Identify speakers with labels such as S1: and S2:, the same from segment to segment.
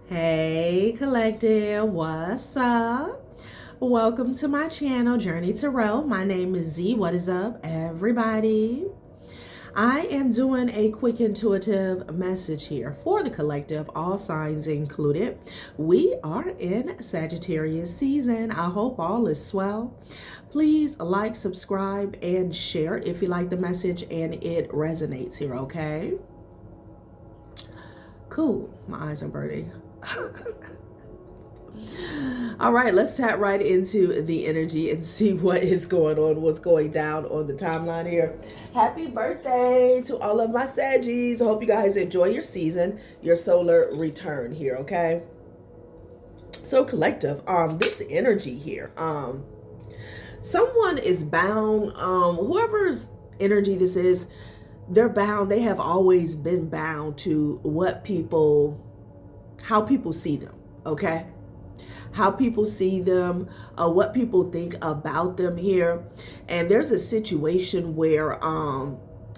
S1: Hey collective, what's up? Welcome to my channel, Journey Tarot. My name is Z. What is up, everybody? I am doing a quick intuitive message here for the collective, all signs included. We are in Sagittarius season. I hope all is swell. Please like, subscribe, and share if you like the message and it resonates here, okay? Cool. My eyes are burning. All right, let's tap right into the energy and see what is going on, what's going down on the timeline here. Happy birthday to all of my Saggies. I hope you guys enjoy your season, your solar return here, okay? So collective, this energy here, someone is bound, whoever's energy this is, they're bound, they have always been bound to how people see them, okay? How people see them, what people think about them here. And there's a situation where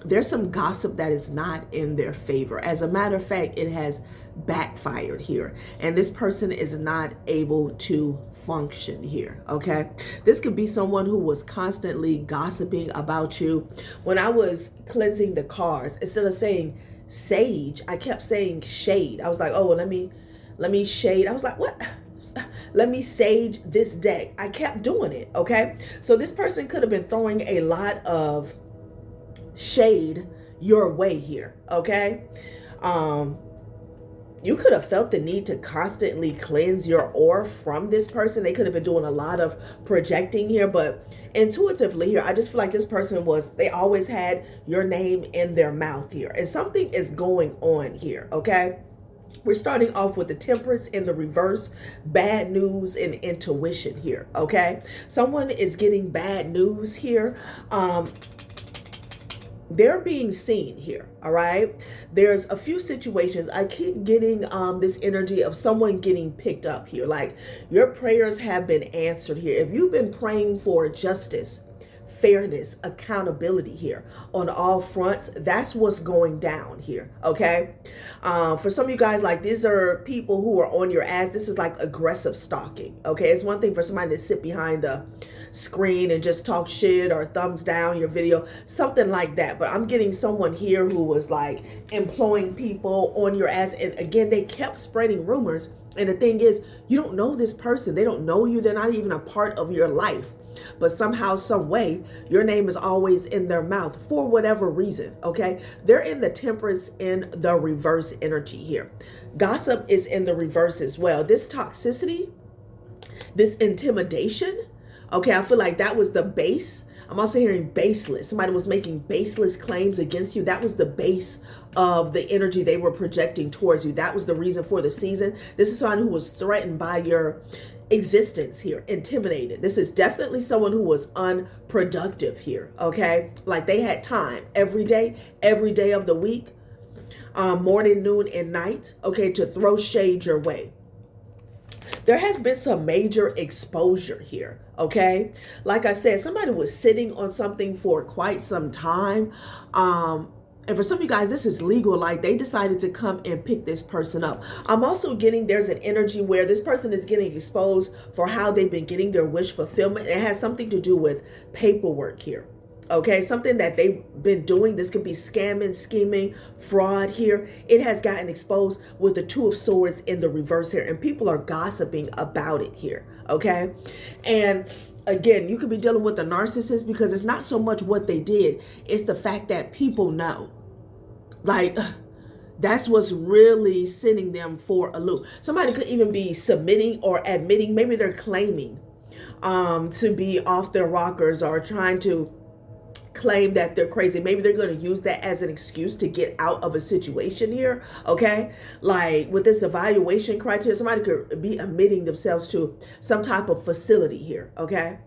S1: there's some gossip that is not in their favor. As a matter of fact, it has backfired here. And this person is not able to function here, okay? This could be someone who was constantly gossiping about you. When I was cleansing the cards, instead of saying sage, I kept saying shade. I was like, oh, well, let me shade. I was like, what? Let me sage this deck. I kept doing it, okay? So this person could have been throwing a lot of shade your way here, okay? You could have felt the need to constantly cleanse your aura from this person. They could have been doing a lot of projecting here, but intuitively here, I just feel like this person they always had your name in their mouth here, and something is going on here, okay? We're starting off with the Temperance in the reverse, bad news and intuition here, okay? Someone is getting bad news here. They're being seen here, all right? There's a few situations. I keep getting this energy of someone getting picked up here. Like your prayers have been answered here. If you've been praying for justice, fairness, accountability here on all fronts, that's what's going down here, okay? For some of you guys, like these are people who are on your ass. This is like aggressive stalking, okay? It's one thing for somebody to sit behind the screen and just talk shit or thumbs down your video, something like that. But I'm getting someone here who was like employing people on your ass. And again, they kept spreading rumors. And the thing is, you don't know this person. They don't know you. They're not even a part of your life. But somehow, some way, your name is always in their mouth for whatever reason, okay? They're in the Temperance in the reverse energy here. Gossip is in the reverse as well. This toxicity, this intimidation, okay, I feel like that was the base. I'm also hearing baseless. Somebody was making baseless claims against you. That was the base of the energy they were projecting towards you. That was the reason for the season. This is someone who was threatened by your existence here, intimidated. This is definitely someone who was unproductive here, okay? Like they had time every day of the week, morning, noon, and night, okay, to throw shade your way. There has been some major exposure here, okay? Like I said, somebody was sitting on something for quite some time. And for some of you guys, this is legal. Like they decided to come and pick this person up. I'm also getting there's an energy where this person is getting exposed for how they've been getting their wish fulfillment. It has something to do with paperwork here. Okay, something that they've been doing. This could be scamming, scheming, fraud here. It has gotten exposed with the Two of Swords in the reverse here. And people are gossiping about it here. Okay, and again, you could be dealing with a narcissist because it's not so much what they did. It's the fact that people know. Like, that's what's really sending them for a loop. Somebody could even be submitting or admitting. Maybe they're claiming to be off their rockers or trying to claim that they're crazy. Maybe they're going to use that as an excuse to get out of a situation here, okay? Like with this evaluation criteria, somebody could be admitting themselves to some type of facility here, okay?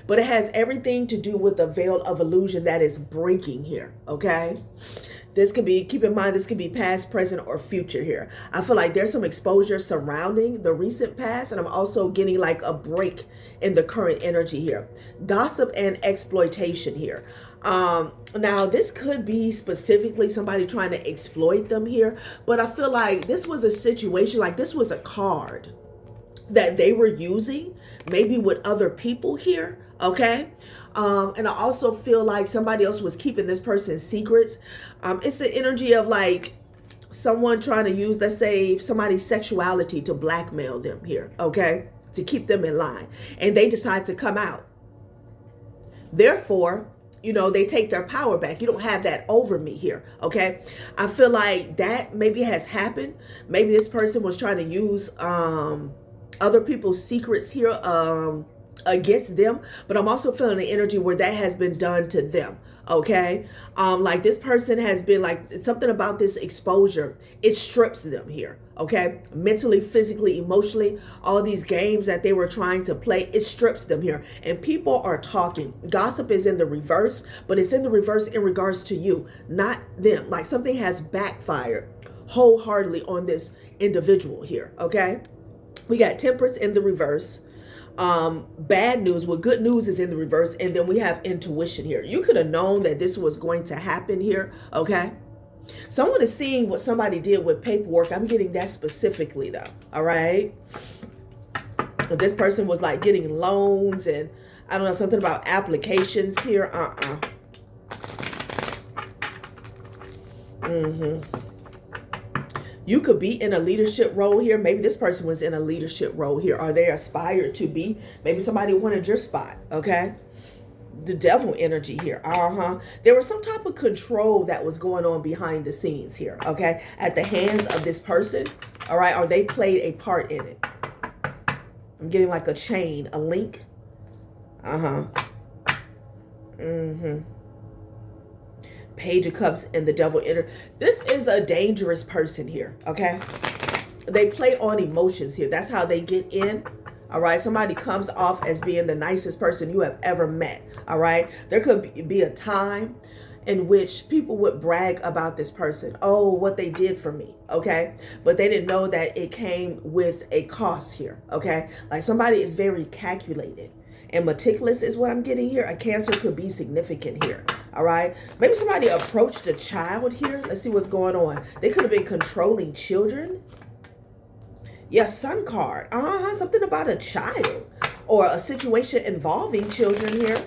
S1: But it has everything to do with the veil of illusion that is breaking here, okay? This could be, keep in mind, this could be past, present, or future here. I feel like there's some exposure surrounding the recent past, and I'm also getting like a break in the current energy here. Gossip and exploitation here. Now this could be specifically somebody trying to exploit them here, but I feel like this was a situation, like this was a card that they were using maybe with other people here, okay? And I also feel like somebody else was keeping this person's secrets. It's an energy of like someone trying to use, let's say, somebody's sexuality to blackmail them here, okay? To keep them in line. And they decide to come out. Therefore, you know, they take their power back. You don't have that over me here, okay? I feel like that maybe has happened. Maybe this person was trying to use other people's secrets here against them, but I'm also feeling the energy where that has been done to them, okay? Like this person has been like, something about this exposure, it strips them here, okay? Mentally, physically, emotionally, all these games that they were trying to play, it strips them here. And people are talking. Gossip is in the reverse, but it's in the reverse in regards to you, not them. Like something has backfired wholeheartedly on this individual here, okay? We got temperance in the reverse. Bad news, well, good news is in the reverse, and then we have intuition here. You could have known that this was going to happen here, okay? Someone is seeing what somebody did with paperwork. I'm getting that specifically though, all right? This person was like getting loans and I don't know, something about applications here. You could be in a leadership role here. Maybe this person was in a leadership role here, or they aspired to be. Maybe somebody wanted your spot, okay? The devil energy here. There was some type of control that was going on behind the scenes here, okay? At the hands of this person, all right? Or they played a part in it. I'm getting like a chain, a link. Page of Cups and the devil energy. This is a dangerous person here, okay? They play on emotions here. That's how they get in, all right? Somebody comes off as being the nicest person you have ever met, all right? There could be a time in which people would brag about this person. Oh, what they did for me, okay? But they didn't know that it came with a cost here, okay? Like somebody is very calculated and meticulous is what I'm getting here. A Cancer could be significant here, all right? Maybe somebody approached a child here. Let's see what's going on. They could have been controlling children. Yeah, Sun card. Something about a child or a situation involving children here.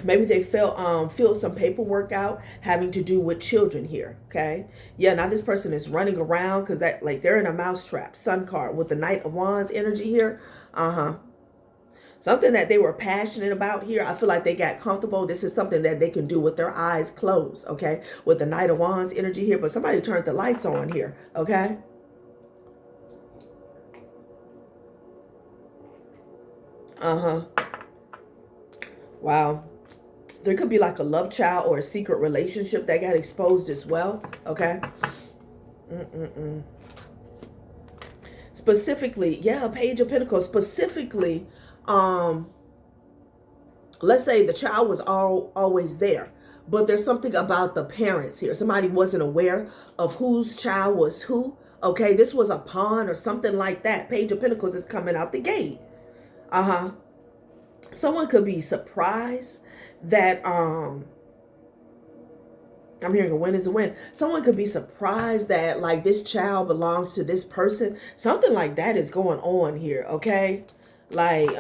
S1: Maybe they filled some paperwork out having to do with children here, okay? Yeah, now this person is running around because that, like, they're in a mousetrap. Sun card with the Knight of Wands energy here. Something that they were passionate about here. I feel like they got comfortable. This is something that they can do with their eyes closed, okay? With the Knight of Wands energy here. But somebody turned the lights on here, okay? Wow. There could be like a love child or a secret relationship that got exposed as well, okay? Specifically, yeah, Page of Pentacles. Specifically, let's say the child was always there, but there's something about the parents here. Somebody wasn't aware of whose child was who, okay? This was a pawn or something like that. Page of Pentacles is coming out the gate. Someone could be surprised that I'm hearing a win is a win. Someone could be surprised that like this child belongs to this person. Something like that is going on here, okay? Like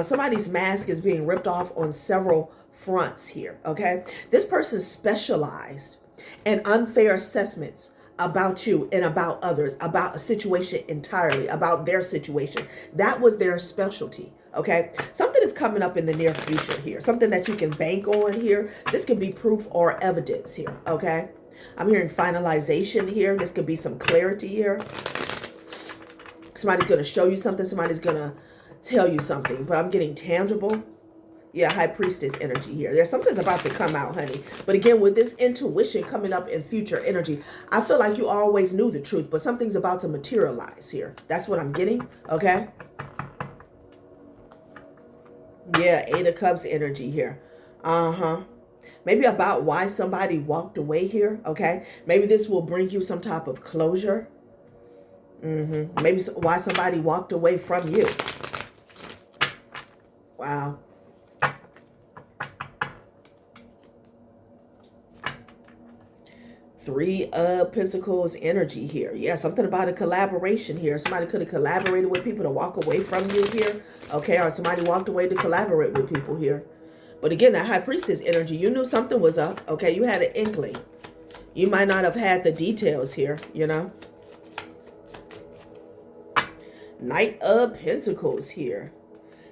S1: somebody's mask is being ripped off on several fronts here, okay? This person specialized in unfair assessments about you and about others, about a situation entirely, about their situation. That was their specialty. Okay, something is coming up in the near future here. Something that you can bank on here. This could be proof or evidence here. Okay, I'm hearing finalization here. This could be some clarity here. Somebody's going to show you something. Somebody's going to tell you something. But I'm getting tangible. Yeah, High Priestess energy here. There's something's about to come out, honey. But again, with this intuition coming up in future energy, I feel like you always knew the truth, but something's about to materialize here. That's what I'm getting. Okay. Yeah, Eight of Cups energy here. Uh-huh. Maybe about why somebody walked away here, okay? Maybe this will bring you some type of closure. Maybe why somebody walked away from you. Wow. Three of Pentacles energy here. Yeah, something about a collaboration here. Somebody could have collaborated with people to walk away from you here. Okay, or somebody walked away to collaborate with people here. But again, that High Priestess energy, you knew something was up. Okay, you had an inkling. You might not have had the details here, you know. Knight of Pentacles here.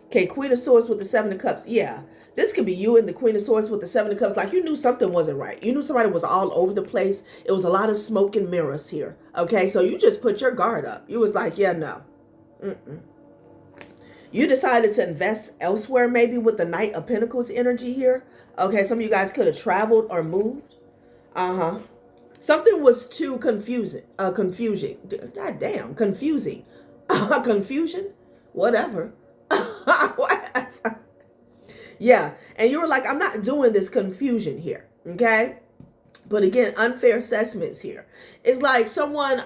S1: Okay, Queen of Swords with the Seven of Cups. Yeah, this could be you and the Queen of Swords with the Seven of Cups. Like you knew something wasn't right. You knew somebody was all over the place. It was a lot of smoke and mirrors here. Okay, so you just put your guard up. You was like, yeah, no. You decided to invest elsewhere, maybe with the Knight of Pentacles energy here. Okay, some of you guys could have traveled or moved. Something was too confusing. Confusion. God damn, confusing. Confusion? Whatever. Yeah, and you were like, I'm not doing this confusion here. Okay? But again, unfair assessments here. It's like someone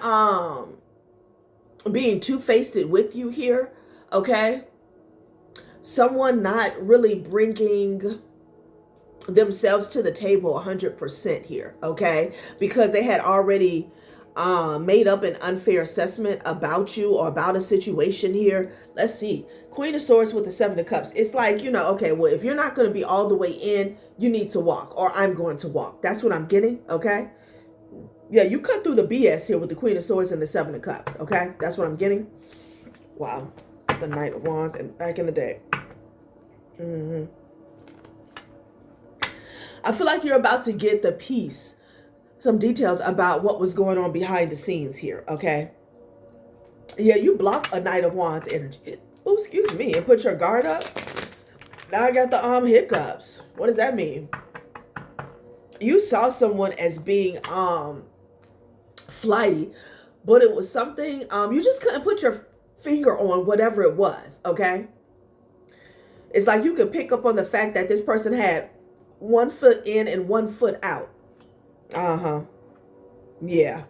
S1: being two-faced with you here. Okay? Someone not really bringing themselves to the table 100% here, okay? Because they had already made up an unfair assessment about you or about a situation here. Let's see. Queen of Swords with the Seven of Cups. It's like, you know, okay, well, if you're not going to be all the way in, you need to walk, or I'm going to walk. That's what I'm getting, okay? Yeah, you cut through the BS here with the Queen of Swords and the Seven of Cups, okay? That's what I'm getting. Wow. The Knight of Wands and back in the day. I feel like you're about to get the piece, some details about what was going on behind the scenes here, okay? Yeah, you block a Knight of Wands energy. Oh, excuse me, and put your guard up. Now I got the hiccups. What does that mean? You saw someone as being flighty, but it was something you just couldn't put your finger on whatever it was, okay? It's like you could pick up on the fact that this person had 1 foot in and 1 foot out. Yeah.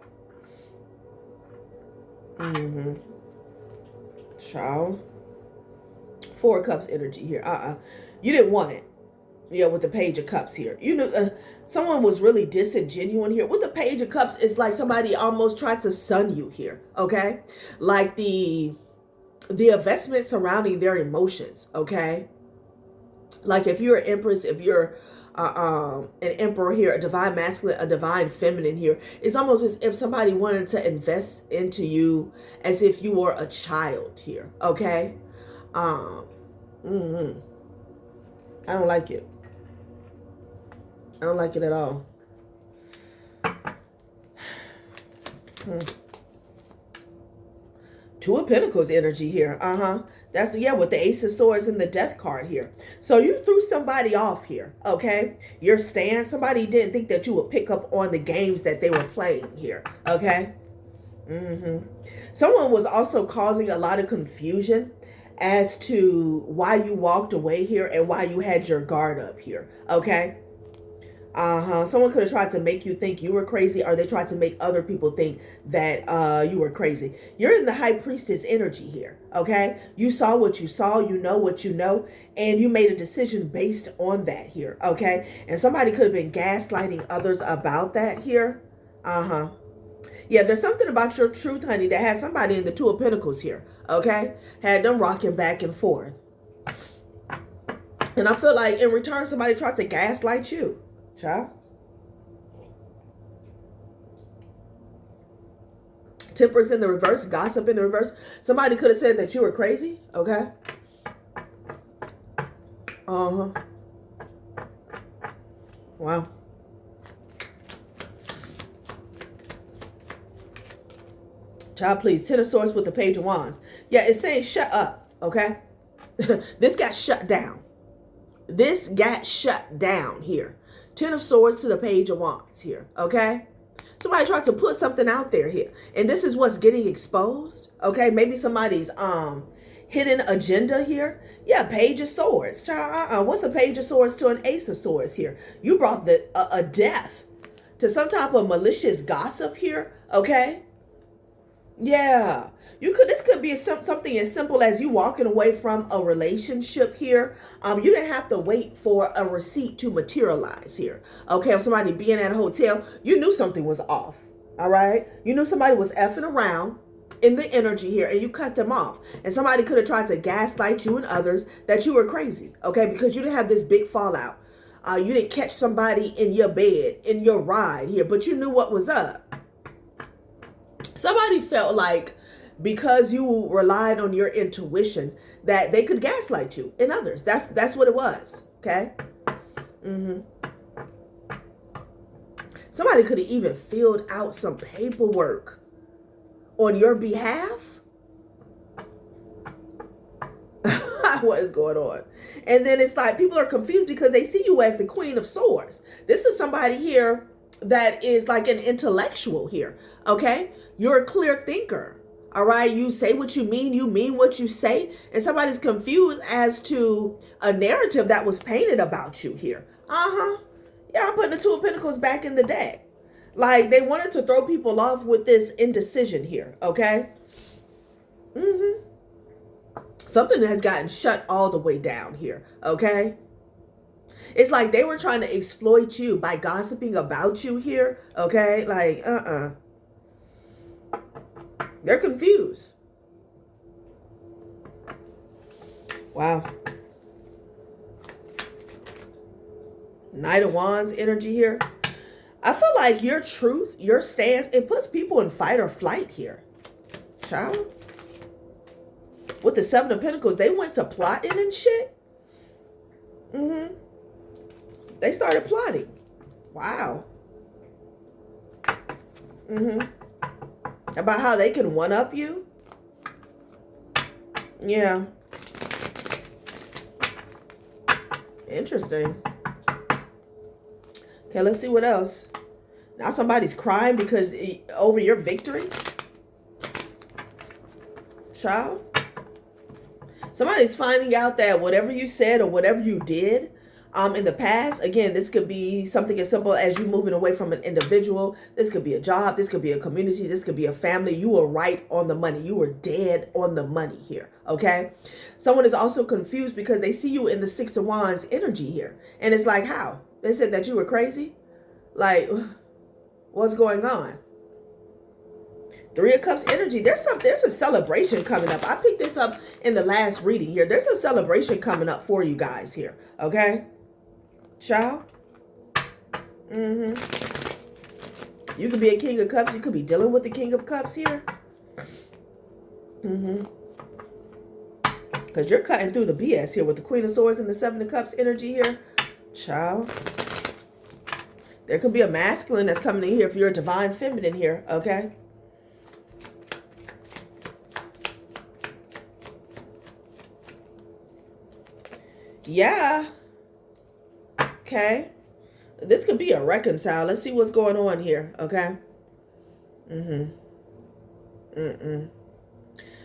S1: Child. Four of Cups energy here. You didn't want it. Yeah, with the Page of Cups here. You know, someone was really disingenuous here. With the Page of Cups, it's like somebody almost tried to sun you here, okay? Like the investment surrounding their emotions, okay? Like if you're an Empress, if you're an Emperor here, a divine masculine, a divine feminine here, it's almost as if somebody wanted to invest into you as if you were a child here, okay? I don't like it. I don't like it at all. Two of Pentacles energy here. That's, yeah, with the Ace of Swords and the Death card here. So you threw somebody off here, okay? Your stand, somebody didn't think that you would pick up on the games that they were playing here, okay? Someone was also causing a lot of confusion as to why you walked away here and why you had your guard up here, okay? Someone could have tried to make you think you were crazy, or they tried to make other people think that you were crazy. You're in the High Priestess energy here, okay? You saw what you saw, you know what you know, and you made a decision based on that here, okay? And somebody could have been gaslighting others about that here. Yeah, there's something about your truth, honey, that had somebody in the Two of Pentacles here, okay? Had them rocking back and forth. And I feel like in return, somebody tried to gaslight you. Child. Temperance in the reverse, gossip in the reverse. Somebody could have said that you were crazy, okay? Wow. Child, please. Ten of Swords with the Page of Wands. Yeah, it's saying shut up, okay? This got shut down. This got shut down here. Ten of Swords to the Page of Wands here, okay? Somebody tried to put something out there here, and this is what's getting exposed, okay? Maybe somebody's hidden agenda here. Yeah, Page of Swords. Child, what's a Page of Swords to an Ace of Swords here? You brought a death to some type of malicious gossip here, okay? Yeah. This could be something as simple as you walking away from a relationship here. You didn't have to wait for a receipt to materialize here. Okay, if somebody being at a hotel, you knew something was off. All right? You knew somebody was effing around in the energy here, and you cut them off. And somebody could have tried to gaslight you and others that you were crazy, okay? Because you didn't have this big fallout. You didn't catch somebody in your bed, in your ride here, but you knew what was up. Somebody felt like because you relied on your intuition that they could gaslight you and others. That's what it was, okay? Somebody could have even filled out some paperwork on your behalf. What is going on? And then it's like people are confused because they see you as the Queen of Swords. This is somebody here that is like an intellectual here, okay? You're a clear thinker, all right? You say what you mean what you say, and somebody's confused as to a narrative that was painted about you here. Yeah, I'm putting the Two of Pentacles back in the deck. Like, they wanted to throw people off with this indecision here, okay? Something has gotten shut all the way down here, okay? It's like they were trying to exploit you by gossiping about you here, okay? Like, They're confused. Wow. Knight of Wands energy here. I feel like your truth, your stance, it puts people in fight or flight here. Child. With the Seven of Pentacles, they went to plotting and shit. They started plotting. Wow. About how they can one-up you. Yeah. Interesting. Okay, let's see what else. Now somebody's crying because over your victory. Child. Somebody's finding out that whatever you said or whatever you did in the past, again, this could be something as simple as you moving away from an individual. This could be a job. This could be a community. This could be a family. You were right on the money. You were dead on the money here, okay? Someone is also confused because they see you in the Six of Wands energy here. And it's like, how? They said that you were crazy? Like, what's going on? Three of Cups energy. There's a celebration coming up. I picked this up in the last reading here. There's a celebration coming up for you guys here. Okay? Child. You could be a King of Cups. You could be dealing with the King of Cups here. Because you're cutting through the BS here with the Queen of Swords and the Seven of Cups energy here. Child. There could be a masculine that's coming in here if you're a divine feminine here. Okay? Yeah. Okay. This could be a reconcile. Let's see what's going on here. Okay.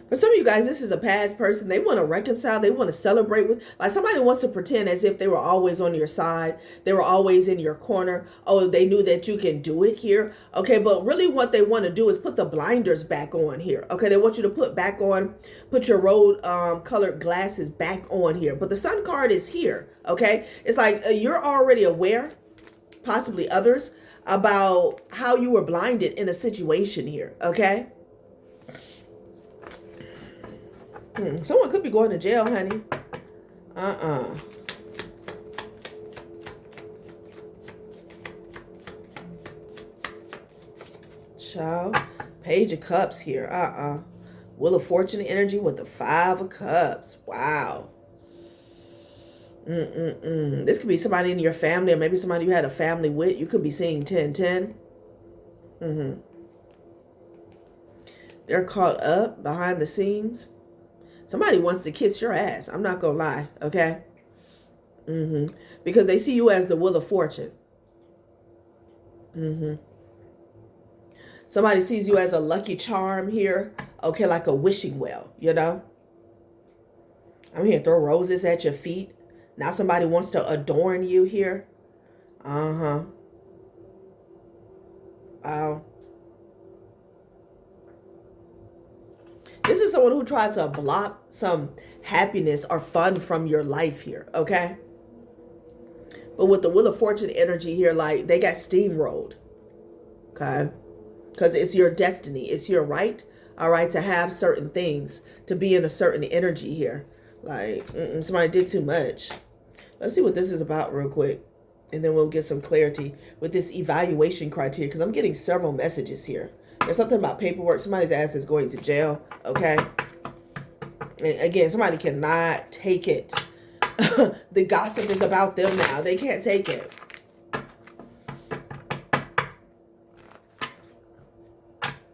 S1: For some of you guys, this is a past person. They want to reconcile. They want to celebrate with. Like somebody wants to pretend as if they were always on your side. They were always in your corner. Oh, they knew that you can do it here. Okay, but really what they want to do is put the blinders back on here. Okay, they want you to put your road colored glasses back on here. But the Sun card is here. Okay, it's like you're already aware, possibly others, about how you were blinded in a situation here. Okay. Someone could be going to jail, honey. Child. Page of Cups here. Wheel of Fortune energy with the Five of Cups. Wow. This could be somebody in your family or maybe somebody you had a family with. You could be seeing 10-10. They're caught up behind the scenes. Somebody wants to kiss your ass. I'm not going to lie. Okay. Because they see you as the Wheel of Fortune. Somebody sees you as a lucky charm here. Okay. Like a wishing well, you know. I'm here, throw roses at your feet. Now somebody wants to adorn you here. Wow. This is someone who tried to block some happiness or fun from your life here, okay? But with the Wheel of Fortune energy here, like, they got steamrolled, okay? Because it's your destiny. It's your right, all right, to have certain things, to be in a certain energy here. Like, somebody did too much. Let's see what this is about real quick. And then we'll get some clarity with this evaluation criteria, because I'm getting several messages here. There's something about paperwork. Somebody's ass is going to jail, okay? And again, somebody cannot take it. The gossip is about them now. They can't take it.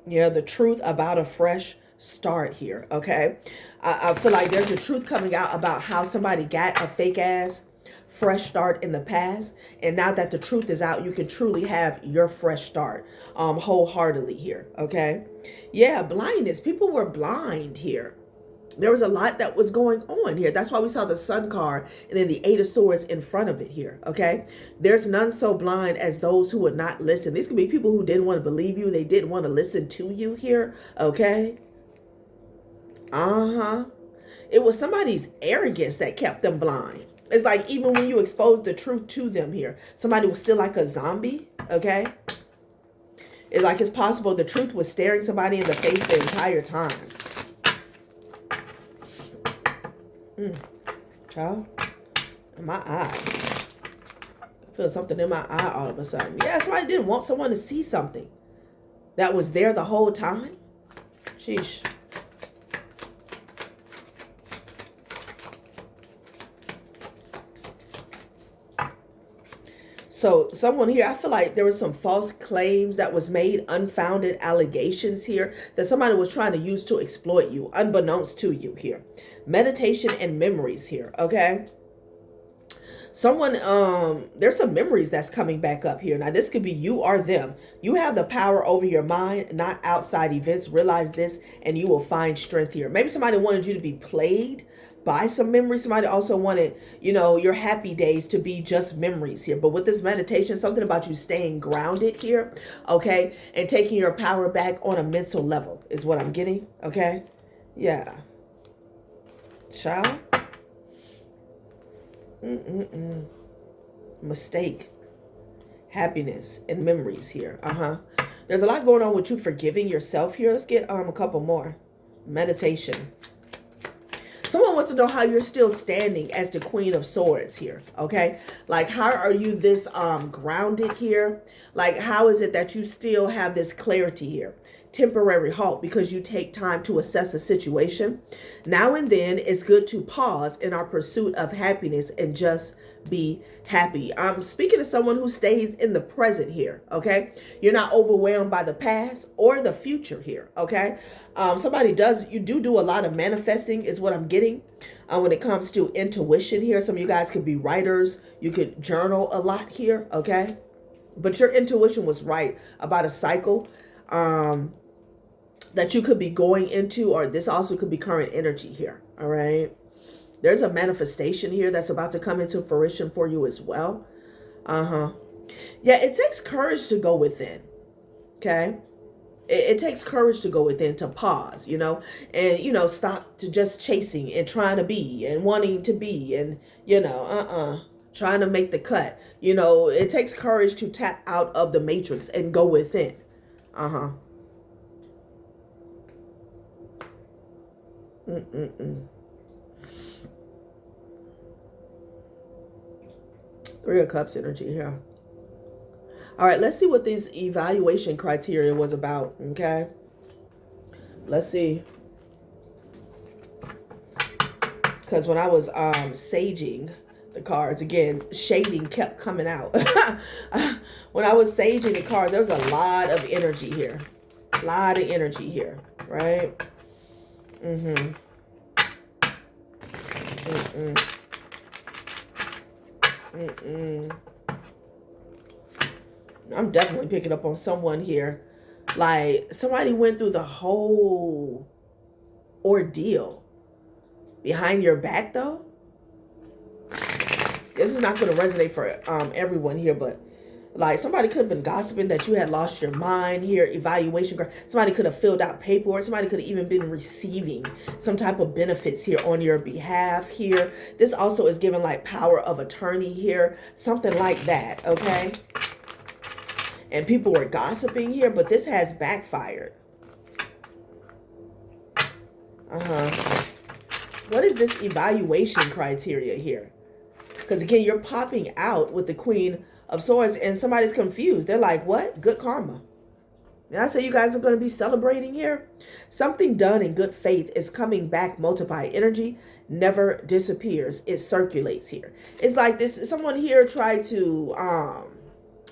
S1: Yeah, the truth about a fresh start here, okay? I feel like there's a truth coming out about how somebody got a fake ass fresh start in the past, and now that the truth is out, you can truly have your fresh start wholeheartedly here, okay? Yeah, blindness. People were blind here. There was a lot that was going on here. That's why we saw the Sun card and then the Eight of Swords in front of it here, okay? There's none so blind as those who would not listen. These could be people who didn't want to believe you. They didn't want to listen to you here, okay? It was somebody's arrogance that kept them blind. It's like even when you expose the truth to them here, somebody was still like a zombie, okay? It's like it's possible the truth was staring somebody in the face the entire time. Child, in my eye. I feel something in my eye all of a sudden. Yeah, somebody didn't want someone to see something that was there the whole time. Sheesh. So someone here, I feel like there was some false claims that was made, unfounded allegations here that somebody was trying to use to exploit you, unbeknownst to you here. Meditation and memories here, okay? Someone, there's some memories that's coming back up here. Now, this could be you or them. You have the power over your mind, not outside events. Realize this, and you will find strength here. Maybe somebody wanted you to be plagued by some memories. Somebody also wanted, you know, your happy days to be just memories here. But with this meditation, something about you staying grounded here, okay? And taking your power back on a mental level is what I'm getting, okay? Yeah. Child. Mistake. Happiness and memories here. There's a lot going on with you forgiving yourself here. Let's get a couple more. Meditation. Someone wants to know how you're still standing as the Queen of Swords here, okay? Like, how are you this grounded here? Like, how is it that you still have this clarity here? Temporary halt because you take time to assess a situation. Now and then, it's good to pause in our pursuit of happiness and just be happy. I'm speaking to someone who stays in the present here, okay? You're not overwhelmed by the past or the future here, okay? You do a lot of manifesting is what I'm getting when it comes to intuition here. Some of you guys could be writers. You could journal a lot here, okay? But your intuition was right about a cycle that you could be going into, or this also could be current energy here, all right? There's a manifestation here that's about to come into fruition for you as well. Yeah, it takes courage to go within, okay? It takes courage to go within, to pause, you know, and, you know, stop to just chasing and trying to be and wanting to be and, you know, trying to make the cut. You know, it takes courage to tap out of the matrix and go within. Three of Cups energy here. All right, let's see what this evaluation criteria was about, okay? Let's see. Because when I was saging the cards, again, shading kept coming out. When I was saging the cards, there was a lot of energy here. A lot of energy here, right? I'm definitely picking up on someone here. Like, somebody went through the whole ordeal behind your back, though. This is not going to resonate for everyone here, but like somebody could have been gossiping that you had lost your mind here. Evaluation. Somebody could have filled out paperwork. Somebody could have even been receiving some type of benefits here on your behalf here. This also is given like power of attorney here. Something like that, okay? And people were gossiping here, but this has backfired. What is this evaluation criteria here? Because again, you're popping out with the Queen of Swords and somebody's confused. They're like, what? Good karma. And I say you guys are going to be celebrating here. Something done in good faith is coming back multiplied. Energy never disappears. It circulates here. It's like this. Someone here tried to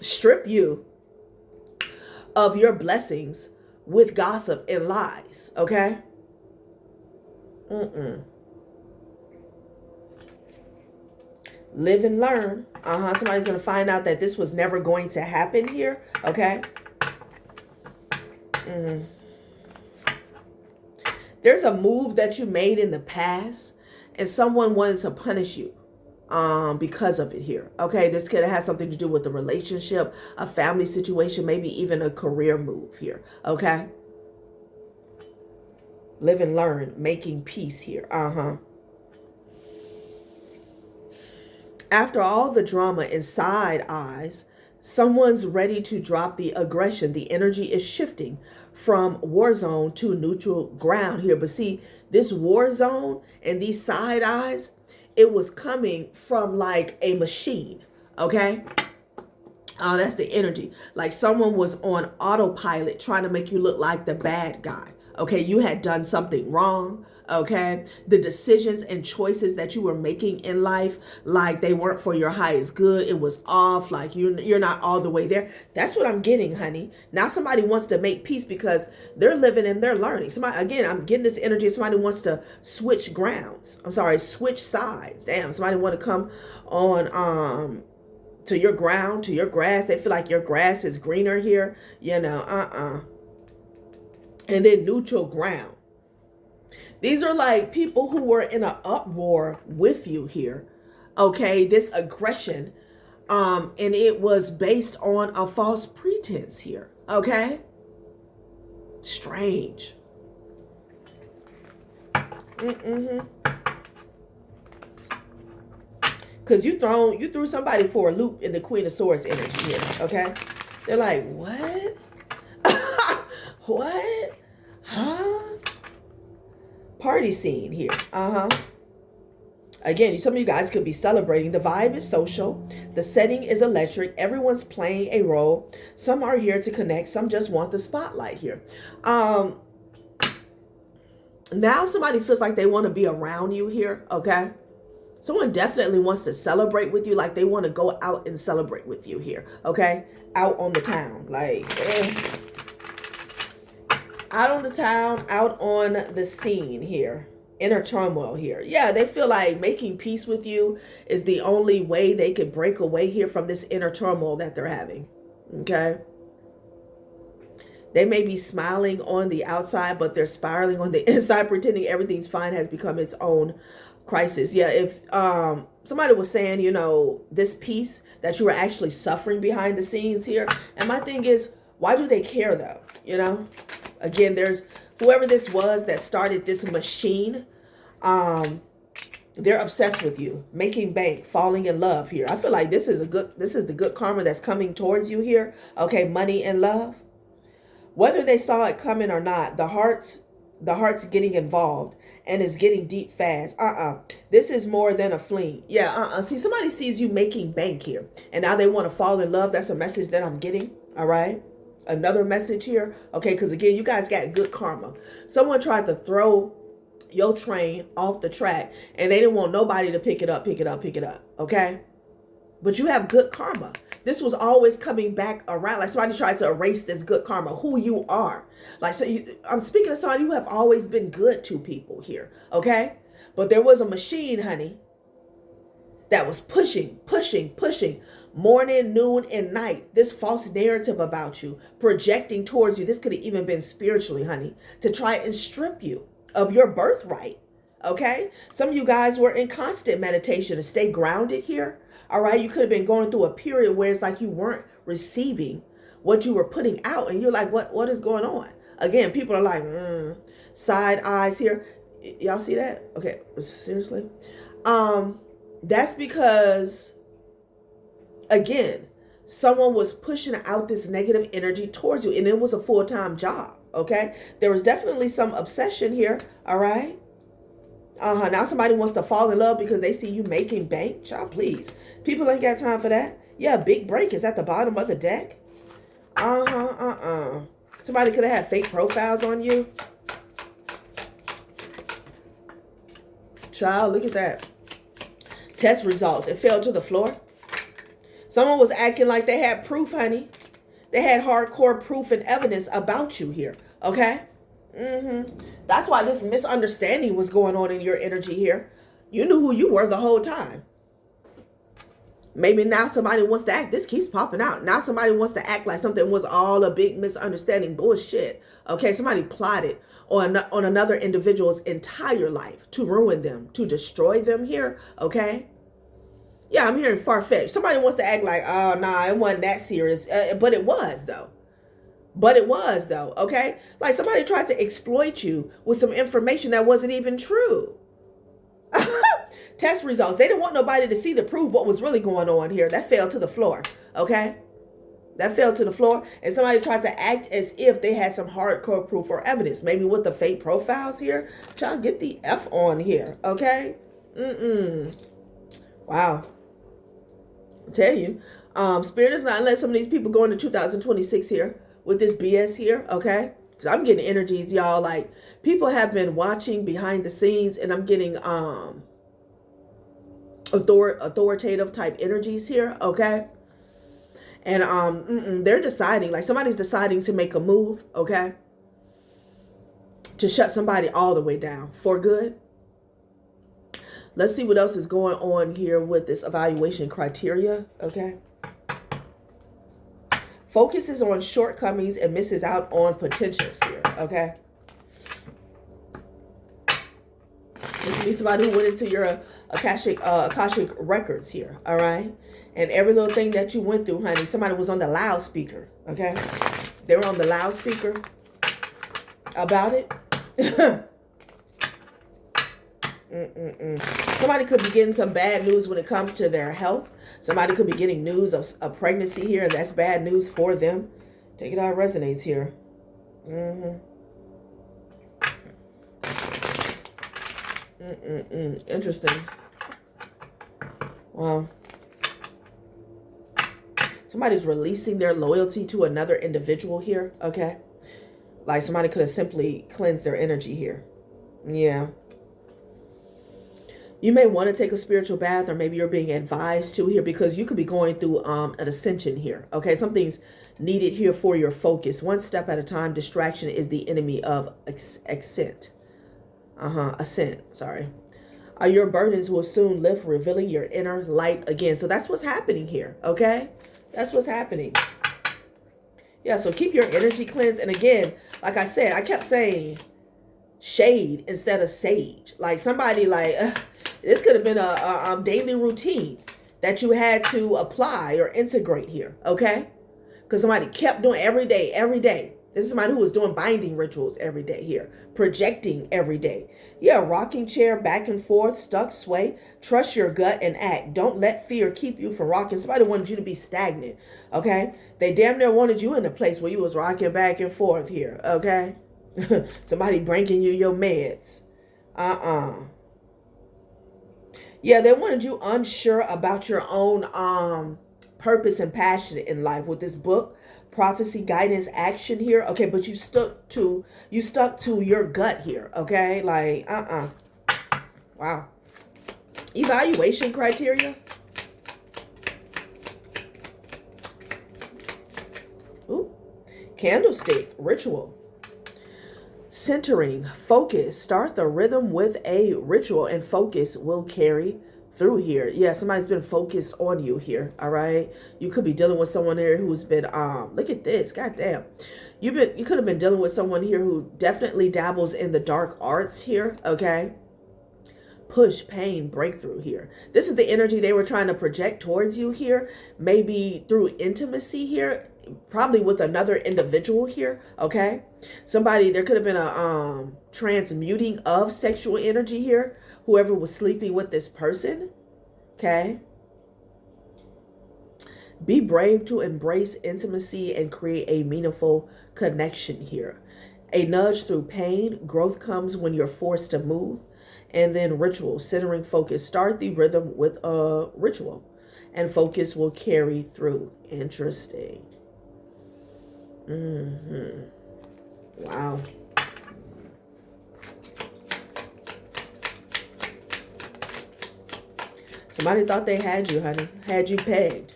S1: strip you of your blessings with gossip and lies. Okay? Live and learn. Somebody's going to find out that this was never going to happen here. Okay. There's a move that you made in the past and someone wanted to punish you because of it here. Okay. This could have something to do with the relationship, a family situation, maybe even a career move here. Okay. Live and learn, making peace here. After all the drama and side eyes, someone's ready to drop the aggression. The energy is shifting from war zone to neutral ground here. But see, this war zone and these side eyes, it was coming from like a machine, okay? Oh, that's the energy. Like someone was on autopilot trying to make you look like the bad guy. Okay, you had done something wrong. Okay, the decisions and choices that you were making in life, like they weren't for your highest good. It was off, like you're not all the way there. That's what I'm getting, honey. Now somebody wants to make peace because they're living and they're learning. Somebody, again, I'm getting this energy. Somebody wants to switch grounds. I'm sorry, switch sides. Damn, somebody want to come on to your ground, to your grass. They feel like your grass is greener here. You know, and then neutral ground. These are like people who were in an uproar with you here. Okay, this aggression. And it was based on a false pretense here. Okay. Strange. Because you threw somebody for a loop in the Queen of Swords energy here. Okay. They're like, what? What? Huh? Party scene here. Again, some of you guys could be celebrating. The vibe is social. The setting is electric. Everyone's playing a role. Some are here to connect. Some just want the spotlight here. Now somebody feels like they want to be around you here. Okay. Someone definitely wants to celebrate with you. Like they want to go out and celebrate with you here. Okay. Out on the town. Like, out on the town, out on the scene here. Inner turmoil here. Yeah, they feel like making peace with you is the only way they could break away here from this inner turmoil that they're having. Okay. They may be smiling on the outside, but they're spiraling on the inside, pretending everything's fine, has become its own crisis. Yeah, if somebody was saying, you know, this peace that you were actually suffering behind the scenes here. And my thing is, why do they care though? You know? Again, there's whoever this was that started this machine. They're obsessed with you, making bank, falling in love here. I feel like this is the good karma that's coming towards you here. Okay, money and love. Whether they saw it coming or not, the heart's getting involved and is getting deep fast. This is more than a fling. Yeah, See, somebody sees you making bank here, and now they want to fall in love. That's a message that I'm getting. All right. Another message here. Okay, because again, you guys got good karma. Someone tried to throw your train off the track and they didn't want nobody to pick it up. Okay. But you have good karma. This was always coming back around. Like somebody tried to erase this good karma, who you are. Like, so I'm speaking of somebody who have always been good to people here. Okay. But there was a machine, honey, that was pushing morning, noon, and night. This false narrative about you, projecting towards you. This could have even been spiritually, honey, to try and strip you of your birthright. Okay. Some of you guys were in constant meditation to stay grounded here. All right. You could have been going through a period where it's like you weren't receiving what you were putting out. And you're like, what is going on? Again, people are like, side eyes here. Y'all see that? Okay. Seriously. That's because, again, someone was pushing out this negative energy towards you, and it was a full-time job. Okay. There was definitely some obsession here. All right. Now somebody wants to fall in love because they see you making bank. Child, please. People ain't got time for that. Yeah, big break is at the bottom of the deck. Somebody could have had fake profiles on you. Child, look at that. Test results. It fell to the floor. Someone was acting like they had proof, honey. They had hardcore proof and evidence about you here. Okay? That's why this misunderstanding was going on in your energy here. You knew who you were the whole time. Maybe now somebody wants to act. This keeps popping out. Now somebody wants to act like something was all a big misunderstanding. Bullshit. Okay, somebody plotted on another individual's entire life to ruin them, to destroy them here. Okay? Yeah, I'm hearing far-fetched. Somebody wants to act like, oh, nah, it wasn't that serious. But it was, though. Okay? Like somebody tried to exploit you with some information that wasn't even true. Test results. They didn't want nobody to see to prove what was really going on here. That fell to the floor. Okay? That fell to the floor. And somebody tried to act as if they had some hardcore proof or evidence. Maybe with the fake profiles here. Try to get the F on here. Okay? Wow. I'll tell you. Spirit is not letting some of these people go into 2026 here with this BS here. Okay? Because I'm getting energies, y'all. Like, people have been watching behind the scenes, and I'm getting authoritative type energies here. Okay? And they're deciding, like somebody's deciding to make a move. Okay? To shut somebody all the way down for good. Let's see what else is going on here with this evaluation criteria. Okay? Focuses on shortcomings and misses out on potentials here. Okay? This could be somebody who went into your Akashic records here. All right? And every little thing that you went through, honey, somebody was on the loudspeaker. Okay? They were on the loudspeaker about it. Somebody could be getting some bad news when it comes to their health. Somebody could be getting news of a pregnancy here, and that's bad news for them. Take it how it resonates here. Interesting. Wow. Somebody's releasing their loyalty to another individual here. Okay. Like somebody could have simply cleansed their energy here. Yeah. You may want to take a spiritual bath, or maybe you're being advised to here, because you could be going through an ascension here. Okay, something's needed here for your focus. One step at a time. Distraction is the enemy of ascent. Sorry. Your burdens will soon lift, revealing your inner light again. So that's what's happening here. Okay, that's what's happening. Yeah, so keep your energy cleansed. And again, like I said, I kept saying shade instead of sage. Like somebody this could have been a daily routine that you had to apply or integrate here. Okay? Because somebody kept doing every day. This is somebody who was doing binding rituals every day here. Projecting every day. Yeah, rocking chair back and forth, stuck, sway. Trust your gut and act. Don't let fear keep you from rocking. Somebody wanted you to be stagnant. Okay? They damn near wanted you in a place where you was rocking back and forth here. Okay? Somebody bringing you your meds. Yeah, they wanted you unsure about your own purpose and passion in life with this book, prophecy, guidance, action here. Okay, but you stuck to your gut here. Okay, like wow. Evaluation criteria. Ooh, candlestick ritual. Centering, focus, start the rhythm with a ritual, and focus will carry through here. Yeah, somebody's been focused on you here. All right, you could be dealing with someone here who's been look at this, goddamn, you could have been dealing with someone here who definitely dabbles in the dark arts here. Okay, push, pain, breakthrough here. This is the energy they were trying to project towards you here, maybe through intimacy here, probably with another individual here, okay? Somebody, there could have been a transmuting of sexual energy here, whoever was sleeping with this person, okay? Be brave to embrace intimacy and create a meaningful connection here. A nudge through pain, growth comes when you're forced to move. And then ritual, centering focus. Start the rhythm with a ritual and focus will carry through. Interesting. Wow. Somebody thought they had you, honey. Had you pegged.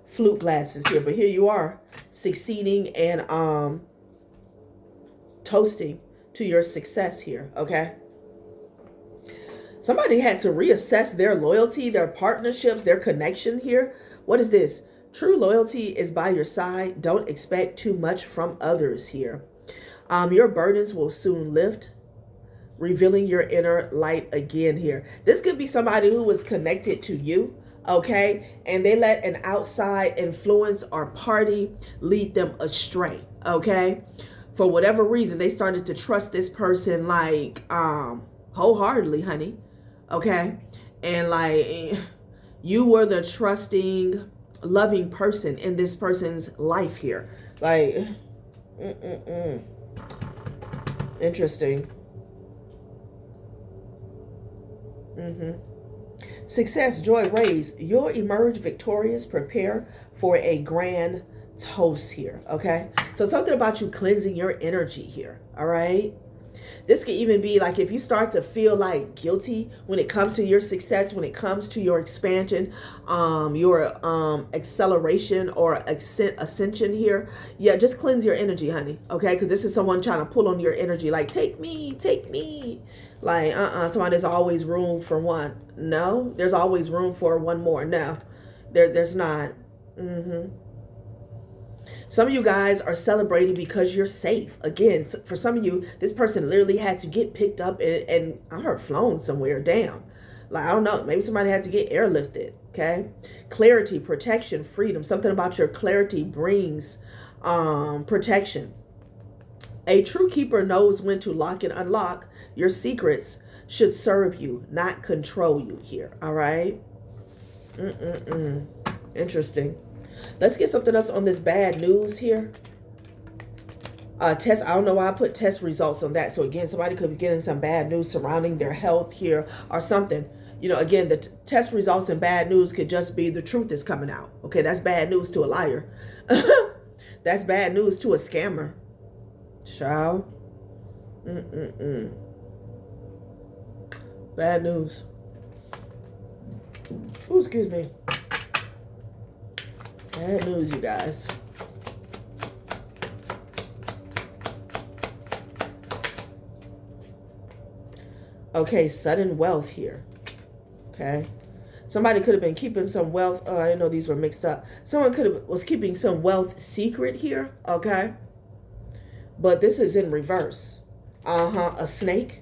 S1: Flute glasses here, but here you are, succeeding and toasting to your success here, okay? Somebody had to reassess their loyalty, their partnerships, their connection here. What is this? True loyalty is by your side. Don't expect too much from others here. Your burdens will soon lift, revealing your inner light again here. This could be somebody who was connected to you, okay? And they let an outside influence or party lead them astray, okay? For whatever reason, they started to trust this person like wholeheartedly, honey. Okay? And like you were the trusting, loving person in this person's life here. Like, interesting. Success, joy, raise. You'll emerge victorious. Prepare for a grand toast here, okay? So something about you cleansing your energy here, all right? This could even be like if you start to feel like guilty when it comes to your success, when it comes to your expansion, your acceleration or ascension here. Yeah, just cleanse your energy, honey, okay? Because this is someone trying to pull on your energy like, take me, take me. Like, somebody, there's always room for one. No, there's always room for one more. No, there's not. Some of you guys are celebrating because you're safe. Again, for some of you, this person literally had to get picked up and I heard flown somewhere. Damn. Like, I don't know. Maybe somebody had to get airlifted. Okay. Clarity, protection, freedom. Something about your clarity brings protection. A true keeper knows when to lock and unlock. Your secrets should serve you, not control you here. All right. Interesting. Let's get something else on this bad news here. Test. I don't know why I put test results on that. So again, somebody could be getting some bad news surrounding their health here or something. You know, again, the test results and bad news could just be the truth is coming out. Okay, that's bad news to a liar. That's bad news to a scammer. Child. Bad news. Ooh, excuse me. Bad news, you guys. Okay, sudden wealth here. Okay. Somebody could have been keeping some wealth. Oh, I didn't know these were mixed up. Someone was keeping some wealth secret here. Okay. But this is in reverse. A snake.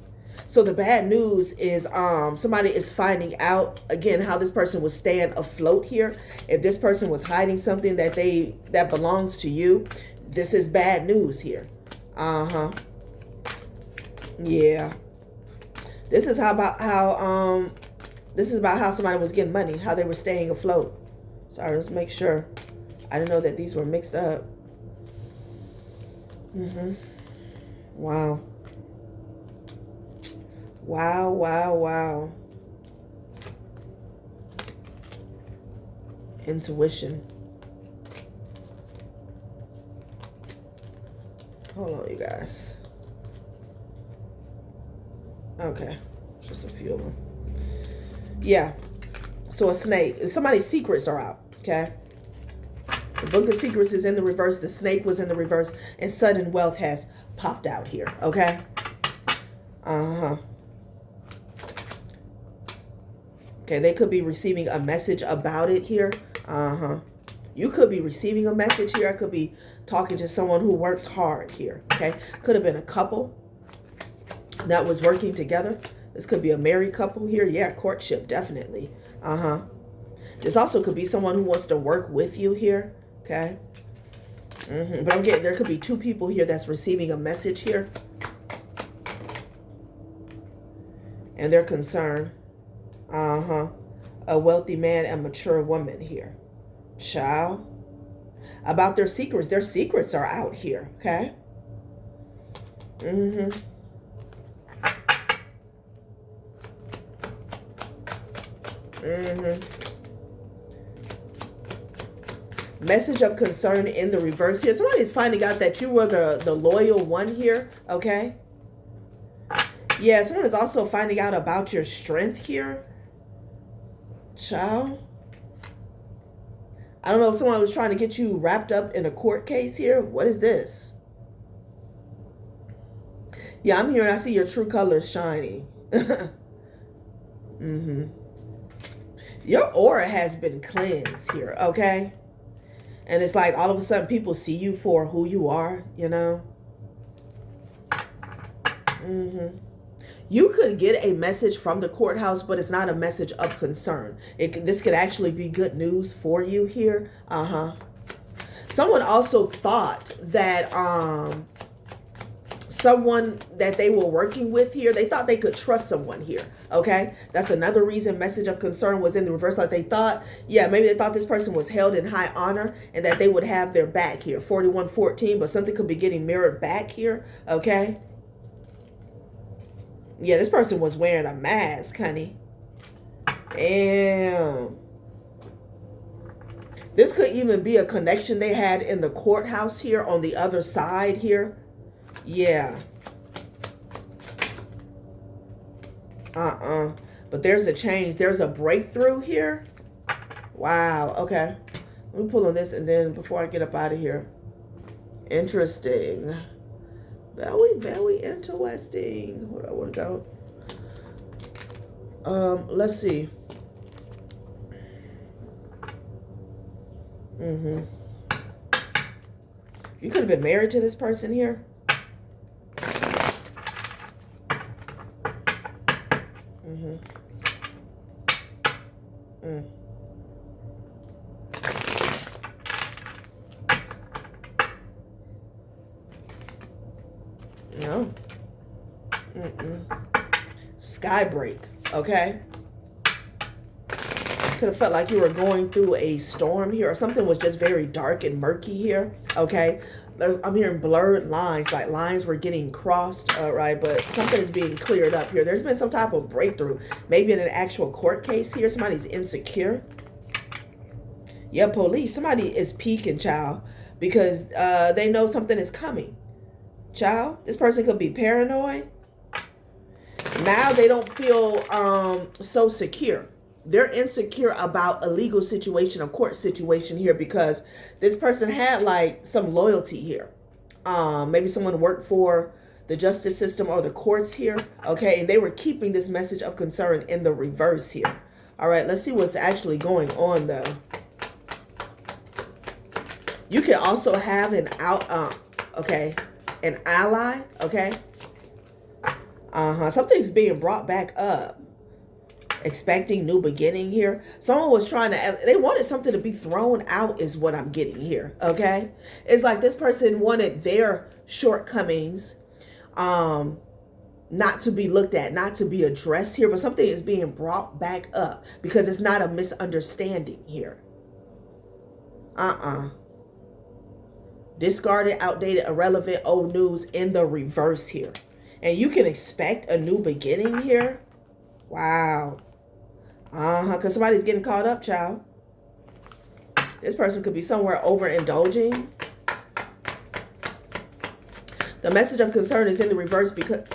S1: So the bad news is somebody is finding out, again, how this person was staying afloat here. If this person was hiding something that belongs to you, this is bad news here. Yeah. This is about how somebody was getting money, how they were staying afloat. Sorry, let's make sure. I didn't know that these were mixed up. Wow. Wow, wow, wow. Intuition. Hold on, you guys. Okay. Just a few of them. Yeah. So a snake. Somebody's secrets are out. Okay. The book of secrets is in the reverse. The snake was in the reverse. And sudden wealth has popped out here. Okay. Okay, they could be receiving a message about it here. You could be receiving a message here. I could be talking to someone who works hard here. Okay, could have been a couple that was working together. This could be a married couple here. Yeah, courtship, definitely. This also could be someone who wants to work with you here. Okay. But I'm getting, there could be 2 people here that's receiving a message here. And they're concerned. A wealthy man and mature woman here. Child. About their secrets. Their secrets are out here. Okay. Message of concern in the reverse here. Somebody's finding out that you were the loyal one here. Okay. Yeah, someone is also finding out about your strength here. Child. I don't know if someone was trying to get you wrapped up in a court case here. What is this? Yeah, I'm here and I see your true colors shining. Your aura has been cleansed here, okay? And it's like all of a sudden people see you for who you are, you know? You could get a message from the courthouse, but it's not a message of concern. This could actually be good news for you here. Someone also thought that someone that they were working with here, they thought they could trust someone here. Okay, that's another reason message of concern was in the reverse. Like they thought, yeah, maybe they thought this person was held in high honor and that they would have their back here. 4114, but something could be getting mirrored back here. Okay. Yeah, this person was wearing a mask, honey. And this could even be a connection they had in the courthouse here on the other side here. Yeah. But there's a change. There's a breakthrough here. Wow. Okay. Let me pull on this and then before I get up out of here. Interesting. Very, very interesting. Where do I want to go? Let's see. You could have been married to this person here. No. Sky break, okay? Could have felt like you were going through a storm here or something was just very dark and murky here, okay? I'm hearing blurred lines, like lines were getting crossed, right? But something is being cleared up here. There's been some type of breakthrough, maybe in an actual court case here. Somebody's insecure. Yeah, police. Somebody is peeking, child, because they know something is coming. Child, this person could be paranoid. Now they don't feel so secure. They're insecure about a legal situation, a court situation here, because this person had like some loyalty here. Maybe someone worked for the justice system or the courts here. Okay, and they were keeping this message of concern in the reverse here. All right, let's see what's actually going on though. You can also have an an ally, okay? Something's being brought back up. Expecting new beginning here. Someone was trying to, they wanted something to be thrown out is what I'm getting here, okay? It's like this person wanted their shortcomings not to be looked at, not to be addressed here, but something is being brought back up because it's not a misunderstanding here. Discarded, outdated, irrelevant, old news in the reverse here. And you can expect a new beginning here. Wow. Because somebody's getting caught up, child. This person could be somewhere overindulging. The message of concern is in the reverse because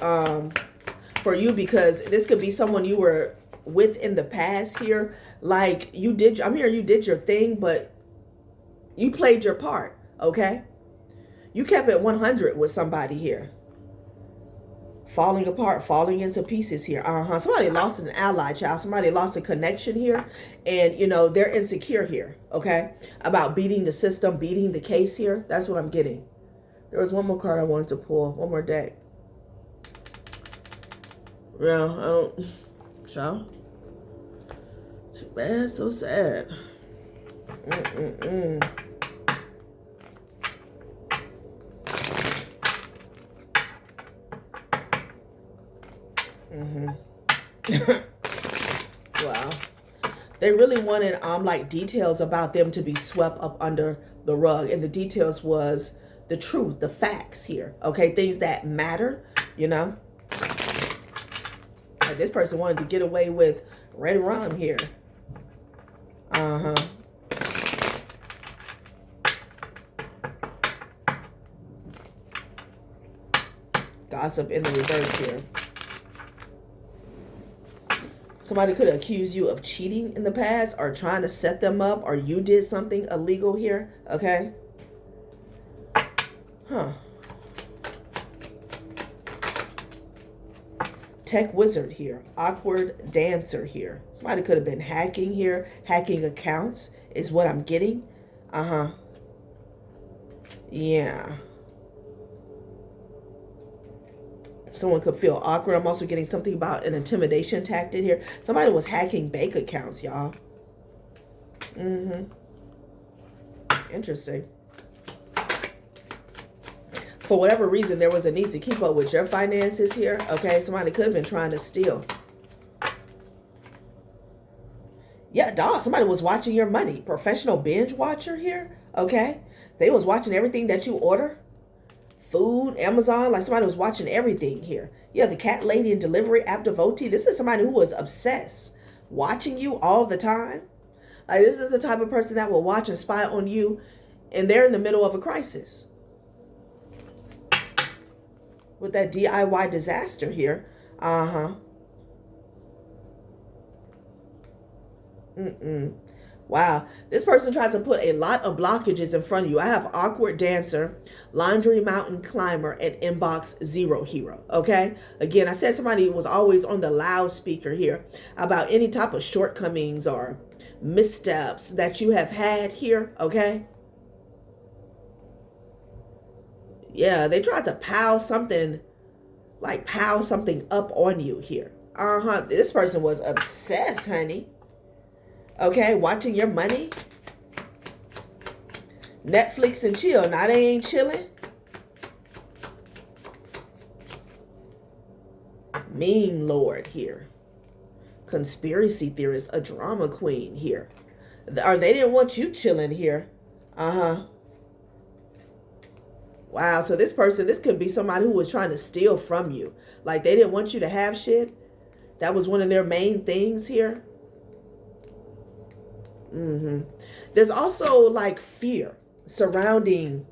S1: for you, because this could be someone you were with in the past here. Like you did, I'm here, you did your thing, but you played your part, okay? You kept it 100 with somebody here. Falling apart, falling into pieces here. Somebody lost an ally, child. Somebody lost a connection here. And, you know, they're insecure here, okay? About beating the system, beating the case here. That's what I'm getting. There was one more card I wanted to pull. One more deck. Yeah, I don't. Child. Too bad, so sad. Wow. They really wanted like details about them to be swept up under the rug, and the details was the truth, the facts here. Okay, things that matter, you know. Like this person wanted to get away with red rum here. Gossip in the reverse here. Somebody could accuse you of cheating in the past or trying to set them up, or you did something illegal here, okay? Huh. Tech wizard here. Awkward dancer here. Somebody could have been hacking here. Hacking accounts is what I'm getting. Yeah. Someone could feel awkward. I'm also getting something about an intimidation tactic here. Somebody was hacking bank accounts, y'all. Interesting. For whatever reason, there was a need to keep up with your finances here. Okay, somebody could have been trying to steal. Yeah, dog. Somebody was watching your money. Professional binge watcher here. Okay, they was watching everything that you order. Food, Amazon, like somebody was watching everything here. Yeah, the cat lady and delivery app devotee. This is somebody who was obsessed, watching you all the time. Like this is the type of person that will watch and spy on you, and they're in the middle of a crisis. With that DIY disaster here. Wow, this person tries to put a lot of blockages in front of you. I have awkward dancer, laundry mountain climber, and inbox zero hero. Okay, again, I said somebody was always on the loudspeaker here about any type of shortcomings or missteps that you have had here. Okay, yeah, they tried to pile something up on you here. This person was obsessed, honey. Okay, watching your money. Netflix and chill. Now they ain't chilling. Meme lord here. Conspiracy theorist, a drama queen here. Or they didn't want you chilling here. Wow, so this could be somebody who was trying to steal from you. Like they didn't want you to have shit. That was one of their main things here. There's also like fear surrounding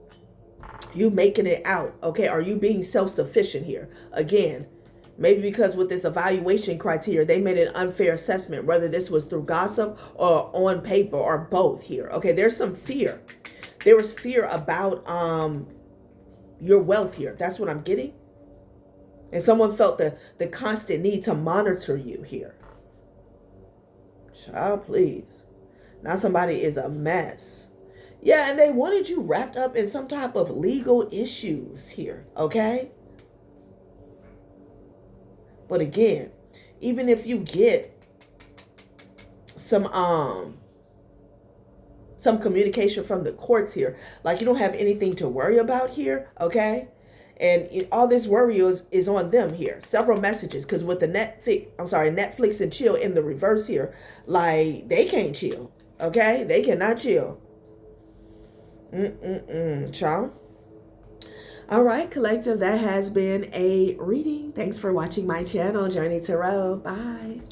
S1: you making it out. Okay, are you being self-sufficient here? Again, maybe because with this evaluation criteria, they made an unfair assessment, whether this was through gossip or on paper or both here. Okay, there's some fear. There was fear about your wealth here. That's what I'm getting. And someone felt the constant need to monitor you here. Child, please. Now somebody is a mess. Yeah, and they wanted you wrapped up in some type of legal issues here, okay? But again, even if you get some communication from the courts here, like you don't have anything to worry about here, okay? And all this worry is on them here. Several messages, because with the Netflix and chill in the reverse here, like they can't chill. Okay, they cannot chill. Ciao. All right, collective, that has been a reading. Thanks for watching my channel, Journey Tarot. Bye.